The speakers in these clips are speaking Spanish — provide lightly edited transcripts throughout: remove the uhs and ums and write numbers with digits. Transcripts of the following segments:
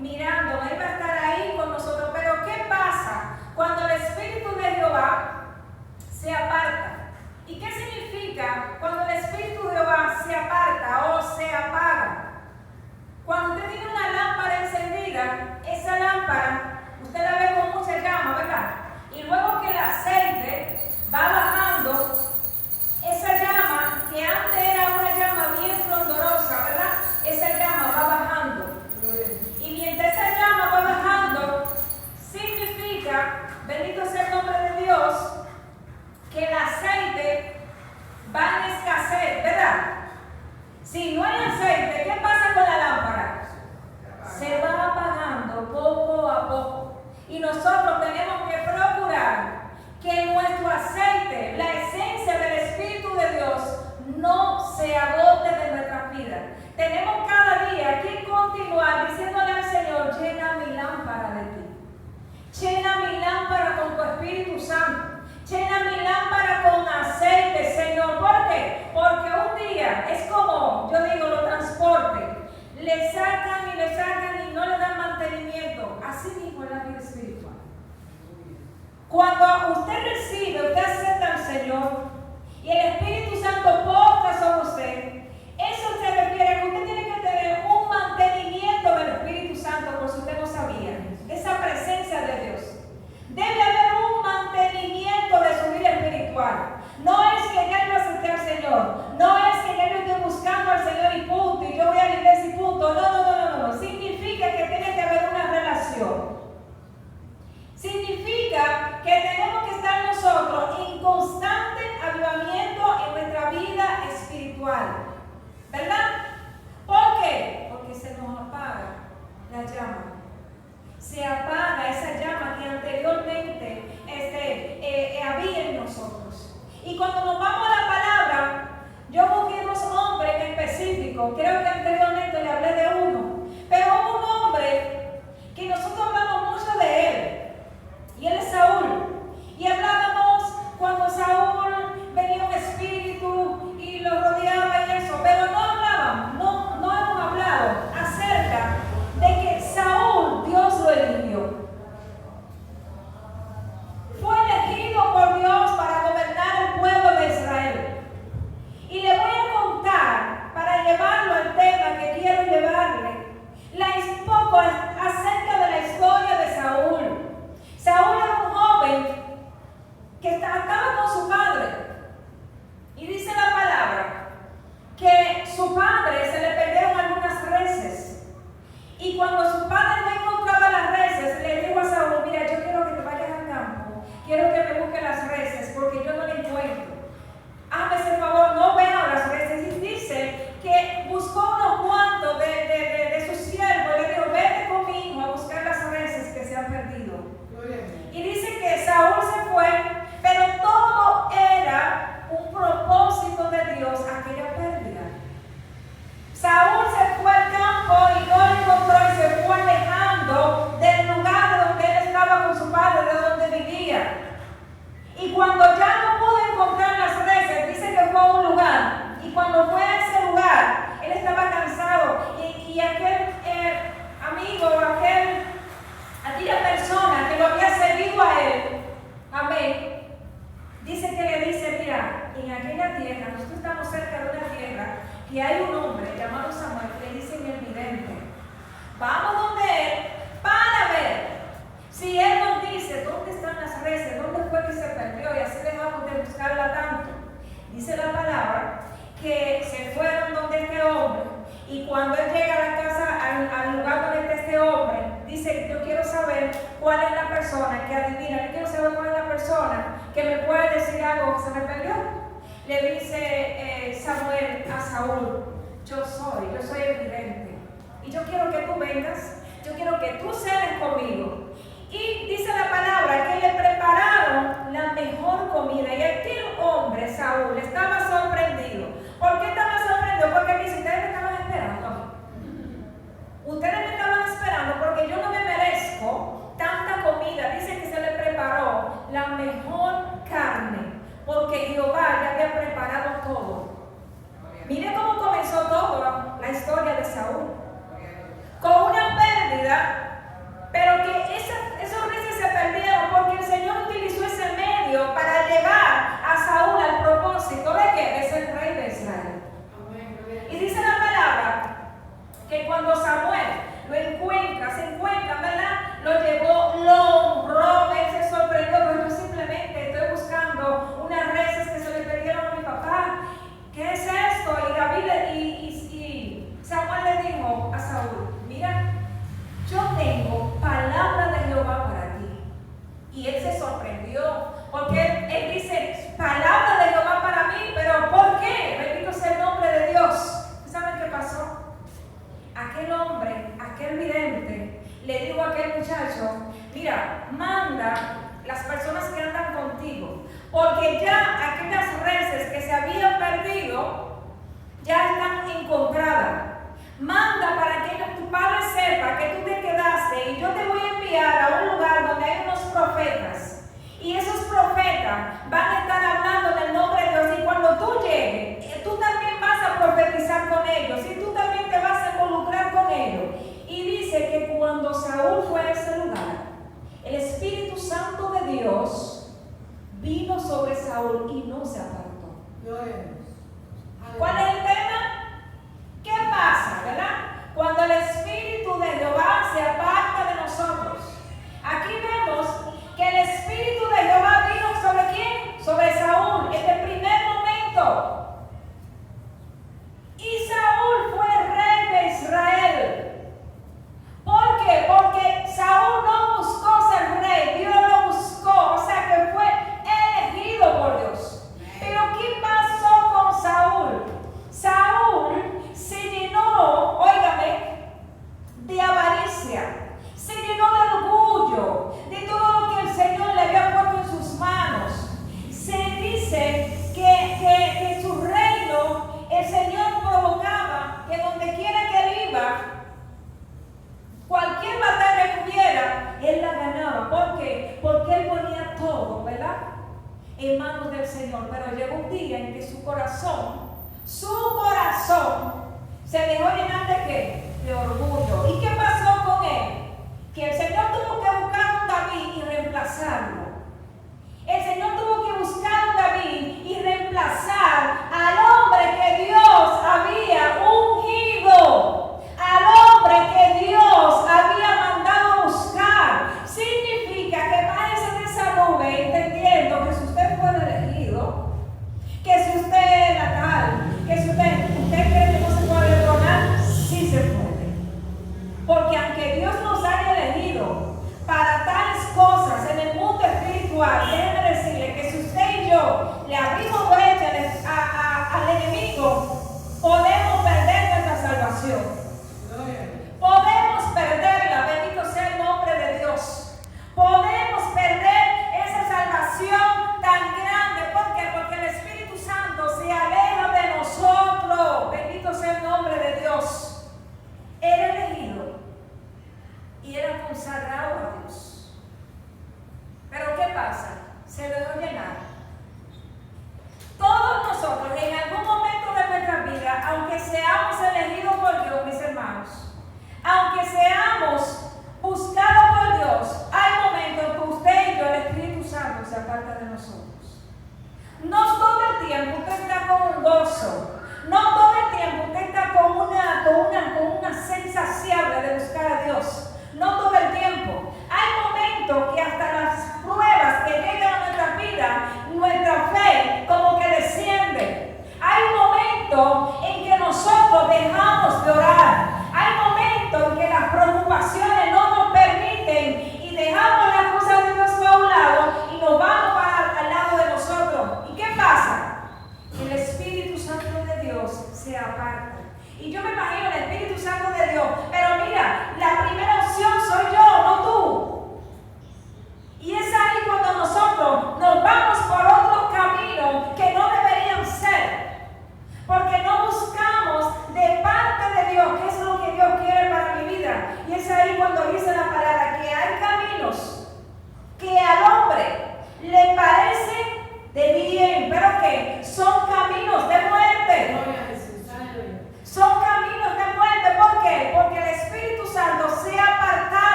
mirando, Él va a estar ahí con nosotros. Pero ¿qué pasa cuando el Espíritu de Jehová se aparta? ¿Y qué significa cuando el Espíritu de Jehová se aparta o se apaga? Cuando usted tiene una lámpara encendida, esa lámpara, usted la ve con mucha llama, ¿verdad? Y luego que el aceite va bajando, esa llama, que antes era una llama bien frondorosa, ¿verdad? Esa llama va bajando. Y mientras esa llama va bajando, significa, bendito sea el nombre de Dios, que el aceite va en escasez, ¿verdad? Si no hay aceite, ¿qué pasa con la lámpara? Se va apagando poco a poco. Y nosotros tenemos que procurar que nuestro aceite, la esencia del Espíritu de Dios, no se agote de nuestras vidas. Tenemos cada día que continuar diciéndole al Señor: llena mi lámpara de ti. Llena mi lámpara con tu Espíritu Santo. Llena mi lámpara con aceite, Señor. ¿Por qué? Porque un día es como, yo digo, los transportes. Le sacan y no le dan mantenimiento. Así mismo es la vida espiritual. Cuando usted recibe, usted acepta al Señor y el Espíritu Santo posa sobre usted, eso se refiere a que usted tiene que tener un mantenimiento del Espíritu Santo, por si usted no sabía, esa presencia de Dios. Debe haber un mantenimiento de su vida espiritual. No es que ya yo acepté al Señor, no es que ya yo estoy buscando al Señor y punto, y yo voy a la iglesia y punto. No. Significa que tiene que haber una relación. Significa que tenemos que estar nosotros en constante avivamiento en nuestra vida espiritual. ¿Verdad? ¿Por qué? Porque se nos apaga la llama. Se apaga esa llama que anteriormente había en nosotros. Y cuando nos vamos a la palabra, yo busqué dos hombres en específico. Creo que anteriormente le hablé de uno. Pero hubo un hombre que nosotros hablamos mucho de él. Y él es Saúl. Y hablábamos cuando Saúl venía un espíritu y lo rodeaba y eso. Pero no hemos hablado acerca de que Saúl, Dios lo eligió. Fue elegido por Dios para gobernar el pueblo de Israel. Y le voy a contar, para llevarlo al tema que quiero llevarle, un poco acerca de la historia de Saúl. Saúl era un joven que estaba con su padre. Y dice la palabra que su padre se le perdieron algunas reses. Y cuando su padre no encontraba las reses, le dijo a Saúl: mira, yo quiero que te vayas al campo, quiero que me busques las reses porque yo no las encuentro. Hazme ese favor, no veo las reses. Y dice que buscó unos cuantos de sus siervos y le dijo: vete conmigo a buscar las reses que se han perdido. Y dice que Saúl se fue, pero todo era un propósito de Dios, aquella pérdida. Saúl se fue al campo y no lo encontró y se fue alejando del lugar donde él estaba con su padre, de donde vivía. Y cuando ya no pudo encontrar las reses, dice que fue a un lugar. Y cuando fue a ese lugar, él estaba cansado. Y aquel amigo, aquella persona que lo había seguido a él, amén, dice que le dice: mira, en aquella tierra, nosotros estamos cerca de una tierra, que hay un hombre llamado Samuel que le dice en el vidente: vamos donde él para ver si él nos dice dónde están las reses, dónde fue que se perdió, y así dejamos de buscarla tanto. Dice la palabra que se fueron donde este hombre, y cuando él llega a la casa, al lugar donde está este hombre, dice: yo quiero saber cuál es la persona que adivina, yo quiero saber cuál es la persona que me puede decir algo que se me perdió. Le dice Samuel a Saúl: yo soy el vidente, y yo quiero que tú vengas, yo quiero que tú cenes conmigo. Y dice la palabra que le prepararon la mejor comida, y aquel hombre, Saúl, estaba sorprendido. ¿Por qué estaba sorprendido? Porque dice: ustedes me estaban esperando. Ustedes me estaban esperando porque yo no me merezco tanta comida. Dice que se le preparó la mejor carne, porque Jehová ya había preparado todo. Mire cómo comenzó todo la historia de Saúl. Con una pérdida vida, pero que esos reyes se perdieron porque el Señor utilizó ese medio para llevar a Saúl al propósito de que es el rey de Israel. Y dice la palabra que cuando Samuel lo encuentra, ¿verdad? Lo llevó, lo honró, él se sorprendió, pero yo simplemente estoy buscando unas reses que se le perdieron a mi papá. ¿Qué es esto? Y David y Samuel le dijo a Saúl, mira, yo tengo palabra de Jehová para ti. Y él se sorprendió, porque él dice, palabra de Jehová para mí, pero ¿por qué? Bendito sea el nombre de Dios. ¿Saben qué pasó? Aquel hombre, aquel vidente, le dijo a aquel muchacho, mira, manda las personas que andan contigo, porque ya aquellas reses que se habían perdido, ya están encontradas. Manda para que tu padre sepa que tú te quedaste y yo te voy a enviar a un lugar donde hay unos profetas. Y esos profetas van a estar hablando en el nombre de Dios. Y cuando tú llegues, tú también vas a profetizar con ellos. Y tú también te vas a involucrar con ellos. Y dice que cuando Saúl fue a ese lugar, el Espíritu Santo de Dios vino sobre Saúl y no se apartó. ¿Cuál es el tema? ¿Qué pasa, verdad? Cuando el Espíritu de Jehová se aparta de nosotros. Aquí vemos que el Espíritu de Jehová vino sobre ¿quién? Sobre Saúl, en el primer momento. Y Saúl fue rey de Israel. ¿Por qué? Porque Saúl no buscó ser rey, Dios lo buscó, o sea que fue elegido por Dios. Pero ¿qué pasó con Saúl? Saúl se llenó, óigame, de avaricia, se llenó de orgullo, de todo lo que el Señor le había puesto en sus manos. Se dice que su reino, el Señor provocaba que donde quiera que él iba, cualquier batalla que hubiera, él la ganaba. ¿Por qué? Porque él ponía todo, ¿verdad?, en manos del Señor. Pero llegó un día en que su corazón se dejó llenar de ¿qué? De orgullo. ¿Y qué pasó con él? Que el Señor tuvo que buscar un David y reemplazarlo. El Señor tuvo que buscar un David y reemplazar al hombre que Dios había ungido, al hombre que Dios había mandado a buscar. Significa que bájese de esa nube entendiendo que si usted fue elegido, que si usted era tal, que si usted cree que no se puede tronar, sí se puede. Porque aunque Dios nos haya elegido para tales cosas en el mundo espiritual, déjeme decirle que si usted y yo le abrimos brecha al enemigo, podemos perder nuestra salvación. Podemos perderla, bendito sea el nombre de Dios. Podemos perder esa salvación tan grande. ¿Por qué? Porque el Espíritu Santo se aleja de nosotros. Bendito sea el nombre de Dios. Era elegido y era consagrado a Dios. Pero ¿qué pasa? Se dejó llenar. Todos nosotros en algún momento de nuestra vida, aunque seamos elegidos por Dios, mis hermanos, aunque seamos buscados por Dios, hay momentos que usted y yo, el Espíritu Santo, se aparta de nosotros. No todo el tiempo usted está con un gozo. No todo el tiempo usted está con una sed insaciable de buscar a Dios. No todo el tiempo.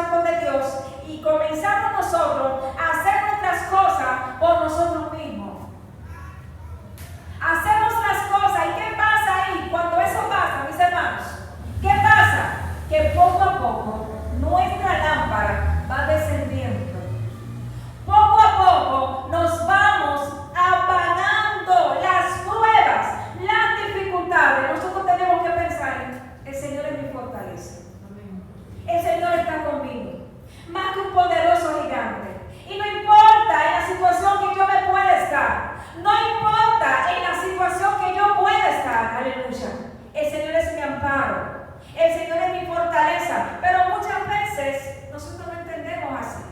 Santo de Dios y comenzamos nosotros a hacer nuestras cosas por nosotros mismos. Hacemos las cosas y ¿qué pasa ahí? Cuando eso pasa, mis hermanos, ¿qué pasa? Que poco a poco nuestra lámpara va descendiendo. Poco a poco nos vamos apagando las pruebas, las dificultades. Nosotros tenemos que pensar, el Señor es mi fortaleza. El Señor está conmigo, más que un poderoso gigante. Y no importa en la situación que yo me pueda estar, no importa en la situación que yo pueda estar, aleluya. El Señor es mi amparo, el Señor es mi fortaleza. Pero muchas veces nosotros no entendemos así.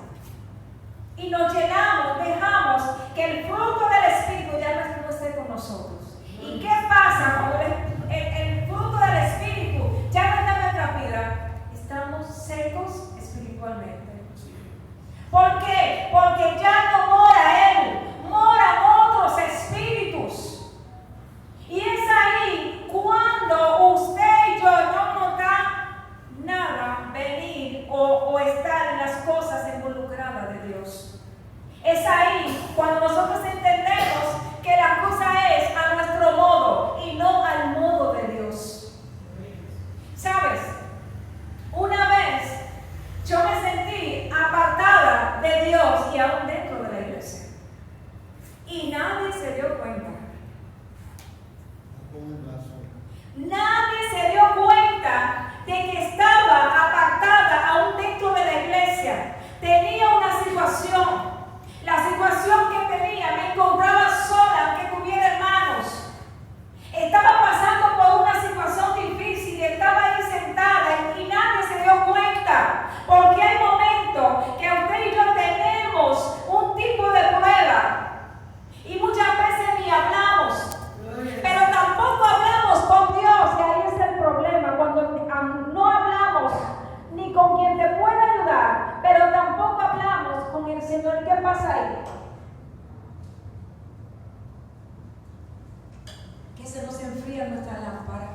Y nos llenamos, dejamos que el fruto del Espíritu ya no esté con nosotros. ¿Y qué pasa cuando el fruto del Espíritu ya no está en nuestra vida? Estamos secos espiritualmente. ¿Por qué? Porque ya no mora Él, moran otros espíritus. Y es ahí cuando usted y yo no notamos nada venir o estar en las cosas involucradas de Dios. Es ahí cuando nosotros entendemos que la cosa es a nuestro modo y no al modo de Dios. ¿Sabes? Una vez yo me sentí apartada de Dios y aún dentro de la iglesia. Y nadie se dio cuenta. Nadie se dio cuenta de que estaba apartada aún dentro de la iglesia. Tenía una situación. La situación que tenía, me encontraba sola, aunque tuviera hermanos. Estaba pasando por una situación difícil y estaba ahí sentada y nadie se dio cuenta. Porque hay momentos que usted y yo tenemos un tipo de prueba y muchas veces ni hablamos, pero tampoco hablamos con Dios, y ahí es el problema, cuando no hablamos ni con quien te puede ayudar, pero tampoco hablamos con el Señor. ¿Qué pasa ahí? Que se nos enfría nuestra lámpara.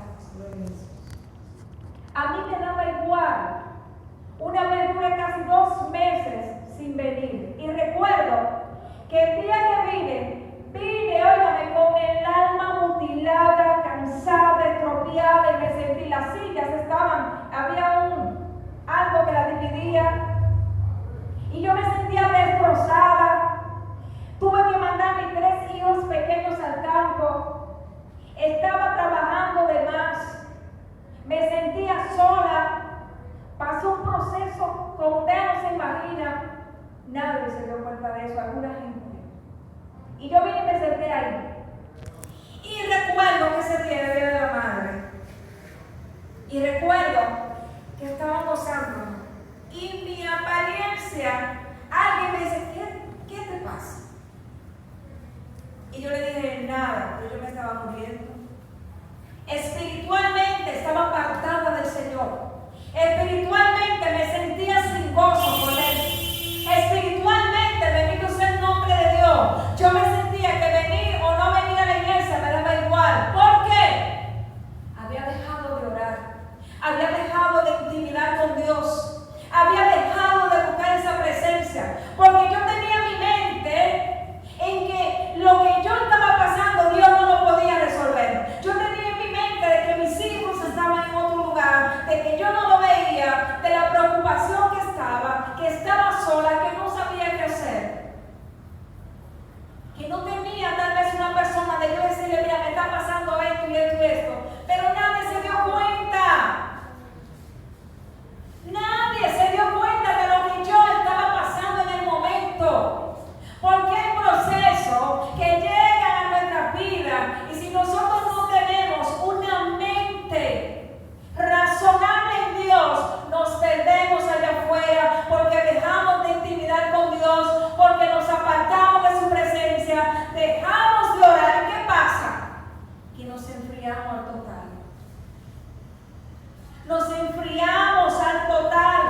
A mí me daba igual. Una vez duré casi 2 meses sin venir. Y recuerdo que el día que vine, óigame, con el alma mutilada, cansada, estropeada, y me sentí, las sillas había algo que la dividía. Y yo me sentía destrozada. Tuve que mandar a mis 3 hijos pequeños al campo. Estaba trabajando de más. Me sentía sola. Pasó un proceso como usted no se imagina. Nadie se dio cuenta de eso, alguna gente. Y yo vine y me senté ahí. Y recuerdo que ese día era Día de la Madre. Y recuerdo que estaba gozando. Y mi apariencia, alguien me dice, ¿qué te pasa? Y yo le dije, nada, pero yo me estaba muriendo. Espiritualmente estaba apartada del Señor. Espiritualmente me sentía sin gozo con Él. Espiritualmente, bendito sea el nombre de Dios, yo me sentía que venir o no venir a la iglesia me daba igual. ¿Por qué? Había dejado de orar, había dejado de intimidar con Dios, había dejado de buscar esa presencia, porque yo tenía mi mente en que lo que yo estaba pasando Dios no lo podía resolver. Yo tenía en mi mente de que mis hijos estaban en otro lugar, de que yo no lo veía, de la preocupación que estaba sola, que no sabía qué hacer, que no tenía tal vez una persona de yo decirle, mira, me está pasando esto y esto y esto, pero nadie se dio cuenta. Nadie se dio cuenta de lo que yo estaba pasando en el momento, porque hay procesos que llegan a nuestra vida y si nosotros no tenemos una mente razonable en Dios, nos perdemos allá afuera porque dejamos de intimidar con Dios, porque nos apartamos de su presencia, dejamos de orar. ¿Y qué pasa? Que nos enfriamos al total. Nos enfriamos al total.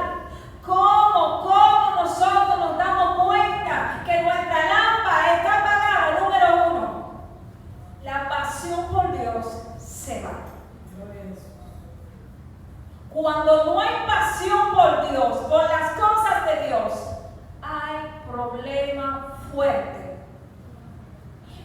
¿Cómo nosotros nos damos cuenta que nuestra lámpara está apagada? Número 1, la pasión por Dios se va. Cuando no hay pasión por Dios, por las cosas de Dios, hay problema fuerte.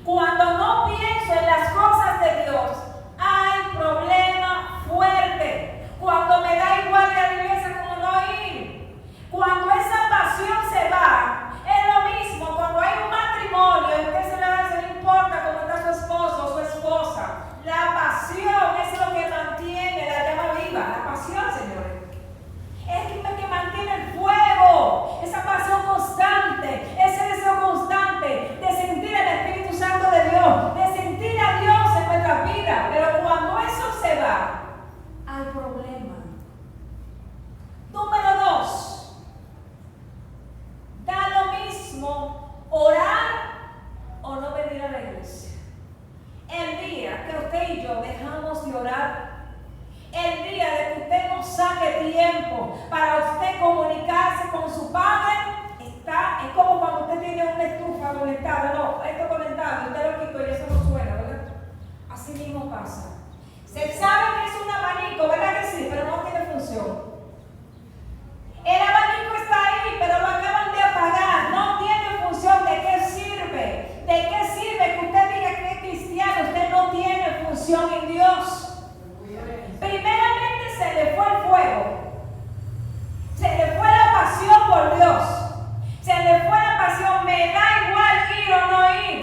Cuando no pienso en las cosas de Dios, hay problema fuerte. Cuando me da igual ir a la iglesia como no ir. Cuando esa pasión se va, es lo mismo cuando hay un matrimonio, usted se le importa cómo está su esposo o su esposa. La pasión es lo que mantiene la llama viva. La pasión, señores, es lo que mantiene el fuego. Esa pasión constante, ese deseo constante de sentir el Espíritu Santo de Dios, de sentir a Dios en nuestra vida. Pero cuando eso se va, hay problema. Número 2, da lo mismo orar o no venir a la iglesia. El día que usted y yo dejamos de orar, el día de que usted no saque tiempo para usted comunicarse con su Padre, es como cuando usted tiene una estufa conectada, no, esto conectado, usted lo quitó y eso no suena, ¿verdad? Así mismo pasa. Se sabe que es un abanico, ¿verdad que sí? Pero no tiene función. El abanico está ahí, pero lo acaban de apagar, no tiene función. ¿De qué sirve? ¿De qué sirve que usted diga que es cristiano? Usted no tiene función en Dios. Primeramente se le fue el fuego, se le fue la pasión por Dios, se le fue la pasión. Me da igual ir o no ir,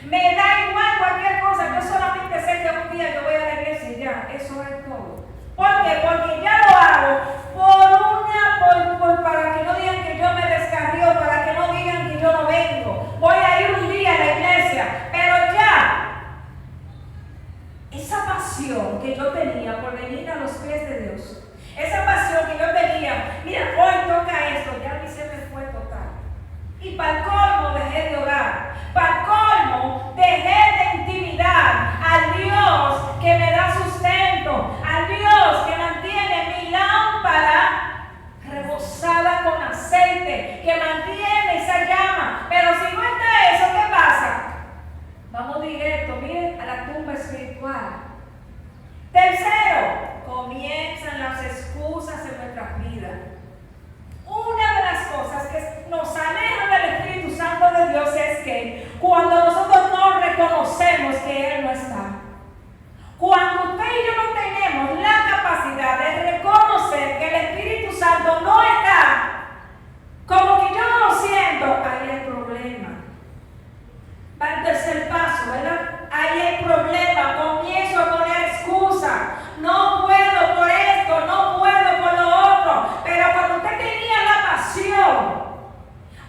me da igual cualquier cosa, yo solamente sé que un día yo voy a la iglesia y ya, eso es todo. ¿Por qué? Porque ya lo hago para que no digan que yo me descarrió, para que no digan que yo no vengo. Voy a ir un día a la iglesia, pero ya esa pasión que yo tenía por venir a los pies de Dios, esa pasión que yo tenía, mira, hoy toca esto, ya a mí se me fue total. Y para el colmo dejé de orar, para el colmo dejé de intimidar al Dios que me da sustento, al Dios que mantiene mi lámpara rebosada con aceite, que mantiene esa llama. Pero si no está eso, ¿qué pasa? Vamos directo, miren, a la tumba espiritual. Tercero, comienzan las excusas en nuestras vidas. Una de las cosas que nos aleja del Espíritu Santo de Dios es que cuando nosotros no reconocemos que Él no está, cuando usted y yo no tenemos la capacidad de reconocer que el Espíritu Santo no está, como que yo no lo siento, ahí hay problema. Va el tercer paso, ¿verdad? Ahí hay problema, comienzo a poner excusa. No puedo por esto, no puedo por lo otro. Pero cuando usted tenía la pasión,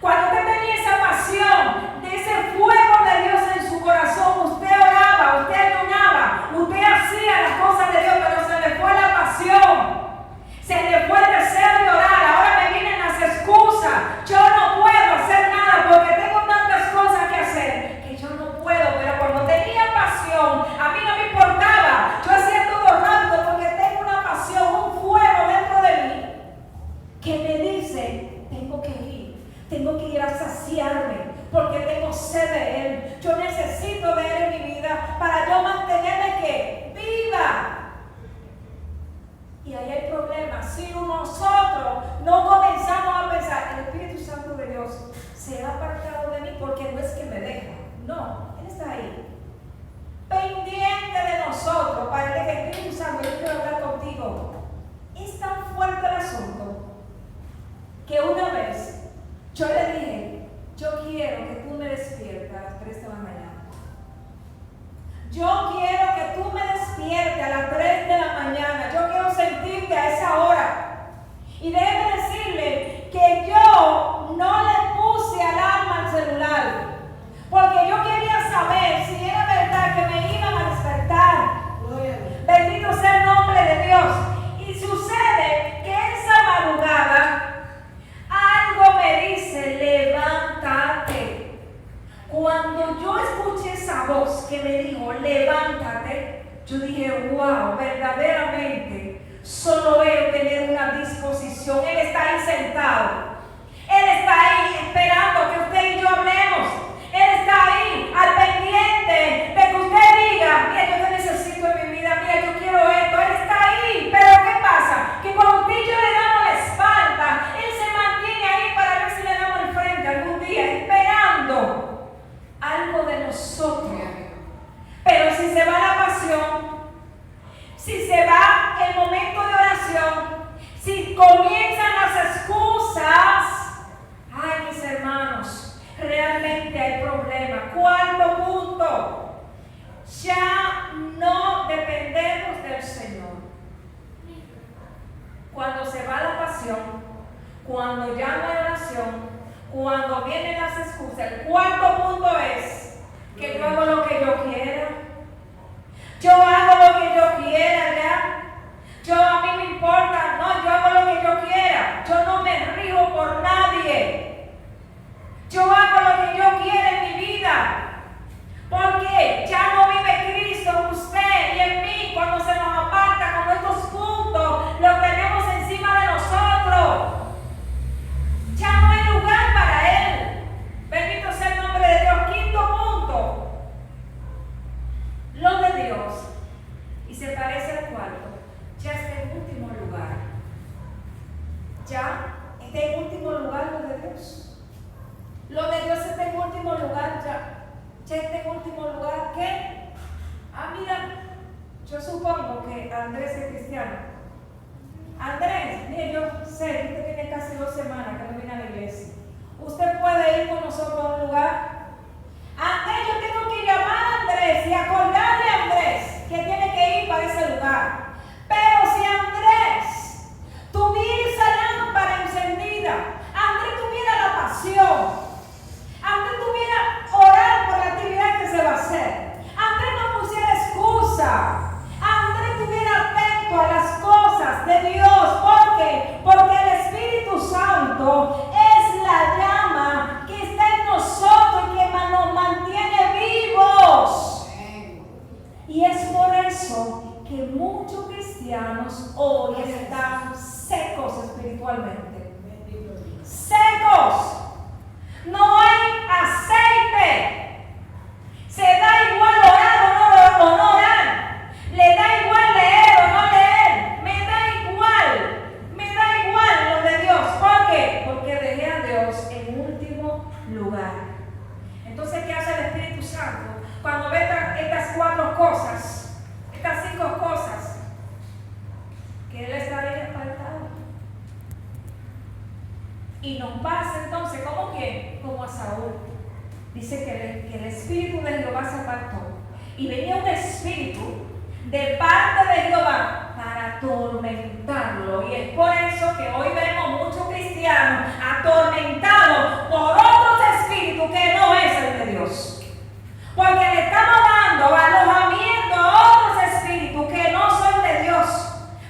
cuando usted tenía esa pasión de ese fuego de Dios en su corazón, usted oraba, usted ayunaba, usted hacía las cosas de Dios, pero se le fue la pasión, se le fue el deseo de orar. Ahora me vienen las excusas. Yo no puedo hacer nada porque tengo tantas cosas que hacer que yo no puedo. Pero cuando tenía pasión, a mí no me importaba. Yo hacía todo rápido porque tengo una pasión, un fuego dentro de mí que me dice, tengo que ir a saciarme porque tengo sed de Él. Yo necesito de Él en mi vida para yo mantenerme que viva. Y ahí hay problemas. Si nosotros no comenzamos a pensar, el Espíritu Santo de Dios se ha apartado de mí porque no es que me deja. No, Él está ahí, pendiente de nosotros, para que el Espíritu Santo, yo quiero hablar contigo. Es tan fuerte el asunto que una vez yo le dije, yo quiero que tú me despiertes a las 3 de la mañana. Yo quiero que tú me despiertes a las 3 de la mañana. Yo quiero sentirte a esa hora. Y déjeme decirle que yo no le puse alarma al celular, porque yo quería saber si era verdad que me iban a despertar. Bendito sea el nombre de Dios. Y sucede que esa madrugada algo me dice, levántate. Cuando yo escuché esa voz que me dijo, levántate, yo dije, wow, verdaderamente solo veo tener una disposición. Él está ahí sentado. Él está ahí esperando que usted y yo hablemos. Él está ahí al pendiente de que usted diga, mira, yo te necesito en mi vida, mira, yo quiero esto. Él está ahí, pero ¿qué pasa? cuando ya no hay oración, cuando vienen las excusas. El cuarto punto es que yo hago lo que yo quiera. Yo hago lo que yo quiera ya. A mí me importa, no, yo hago lo que yo quiera. Yo no me rijo por nadie. Yo hago lo que yo quiera en mi vida. Porque ya no vive Cristo en usted y en mí. Cuando se nos aparta, cuando estos puntos los tenemos encima de nosotros, ya no hay lugar para Él. Bendito sea el nombre de Dios. Quinto punto. Lo de Dios. Y se parece al cuarto. Ya está en último lugar. Ya está en último lugar lo de Dios. Lo de Dios está en último lugar ya. Ya está en último lugar. ¿Qué? Mira, yo supongo que Andrés es cristiano. Andrés, mire, yo sé que usted tiene casi 2 semanas que no viene a la iglesia. Usted puede ir con nosotros a un lugar. Andrés, yo tengo que llamar a Andrés y acordarle a Andrés que tiene que ir para ese lugar. Pero si Andrés tuviera esa lámpara encendida, Andrés tuviera la pasión, Andrés tuviera orar por la actividad que se va a hacer, Andrés no pusiera excusa, Andrés estuviera atento a las cosas de Dios. ¿Por qué? Porque el Espíritu Santo es la llama que está en nosotros y que nos mantiene vivos. Y es por eso que muchos cristianos hoy están secos espiritualmente. Secos. No hay aceite. Se da igual orar o no orar. Le da igual leer o no leer. Me da igual lo de Dios. ¿Por qué? Porque dejé a Dios en último lugar. Entonces, ¿qué hace el Espíritu Santo? Cuando ve estas 4 cosas, estas 5 cosas, que Él está bien apartado. Y nos pasa entonces, ¿cómo quién? Como a Saúl. Dice que el espíritu de Jehová se apartó. Y venía un espíritu de parte de Jehová para atormentarlo. Y es por eso que hoy vemos muchos cristianos atormentados por otros espíritus que no es el de Dios. Porque le estamos dando alojamiento a otros espíritus que no son de Dios.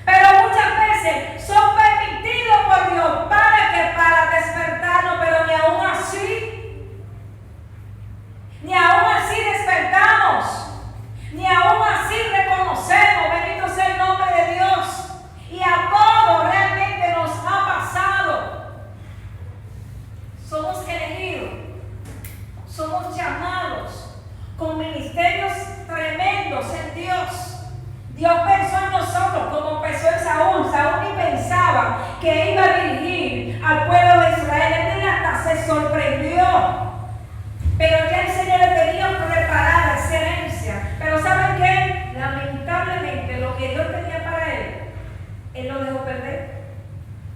Pero muchas veces son permitidos por Dios para despertarnos, pero ni aún así despertamos, ni aún así reconocemos, bendito sea el nombre de Dios. Y a todos realmente nos ha pasado. Somos elegidos, somos llamados con ministerios tremendos en Dios. Dios pensó en nosotros como pensó en Saúl. Saúl ni pensaba que iba a dirigir al pueblo de Israel. Él hasta se sorprendió. Pero ya el Señor le tenía preparada esa herencia. Pero ¿saben qué? Lamentablemente lo que Dios tenía para Él lo dejó perder.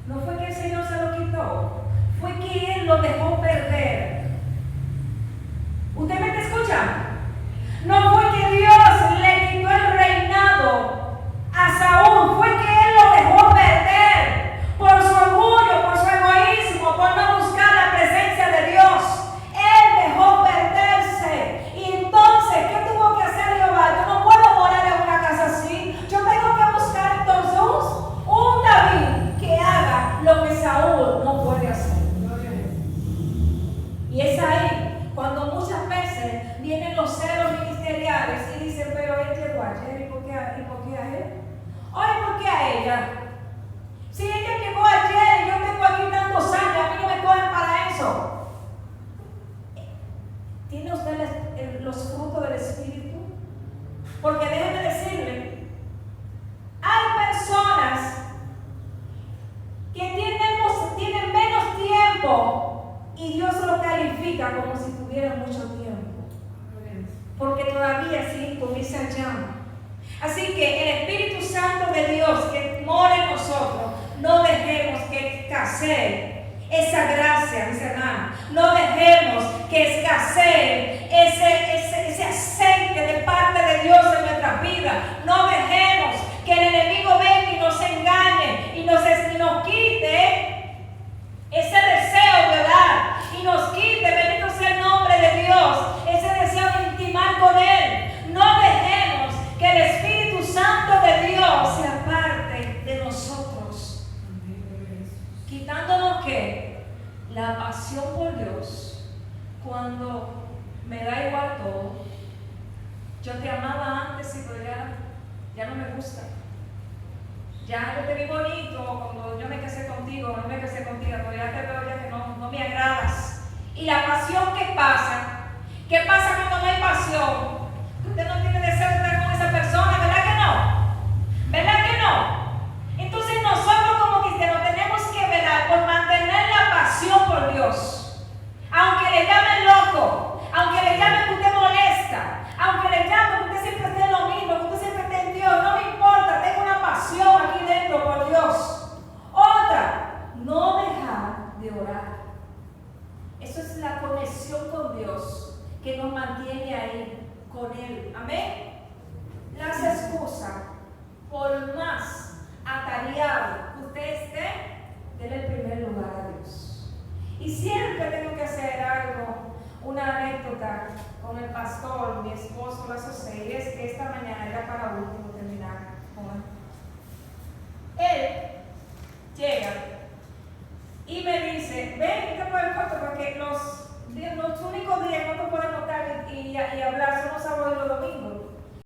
No fue que el Señor se lo quitó, fue que Él lo dejó perder. ¿Usted me está escuchando? No fue que Dios le quitó el reinado a Saúl, fue que Él lo dejó perder por su orgullo, por su egoísmo, por no buscar la presencia de Dios. Él dejó perderse. Y entonces, ¿qué tuvo que hacer Jehová? Yo no puedo morar en una casa así. Yo tengo que buscar entonces un David que haga lo que Saúl no puede hacer. Y es ahí cuando muchas veces vienen los celos ministeriales y dicen, pero él llegó ayer, ¿y por qué a él? Ay, ¿por qué a ella? Si ella llegó ayer y yo tengo aquí tantos años, a mí no me cogen para eso. ¿Tiene usted los frutos del Espíritu? Porque déjeme decirle, hay personas que tienen menos tiempo y Dios lo califica como si tuvieran mucho tiempo. Porque todavía siguen con esa llama. Así que el Espíritu Santo de Dios que mora en nosotros, no dejemos que escasee esa gracia, mis hermanos. No dejemos que escasee ese aceite de parte de Dios en nuestras vidas. No dejemos que el enemigo venga y nos engañe y nos quite Ya yo te vi bonito cuando yo me casé contigo, no me casé contigo, pero ya te veo ya que no me agradas. Y la pasión que pasa, ¿qué pasa cuando no hay pasión? Usted no tiene deseo de estar con esa persona, ¿verdad que no? ¿Verdad que no? Entonces nosotros como cristianos tenemos que velar por mantener la pasión por Dios. Aunque le llamen loco, aunque le llamen que usted molesta, aunque le llamen que usted siempre esté en lo mismo, que usted siempre esté en Dios, no me importa, tengo una pasión aquí dentro por Dios. Otra, no dejar de orar. Eso es la conexión con Dios que nos mantiene ahí con Él. Amén. Las excusas, por más atareado que usted esté, denle el primer lugar a Dios. Y siempre tengo que hacer algo, una anécdota con el pastor, mi esposo, la José, y es que esta mañana era para último.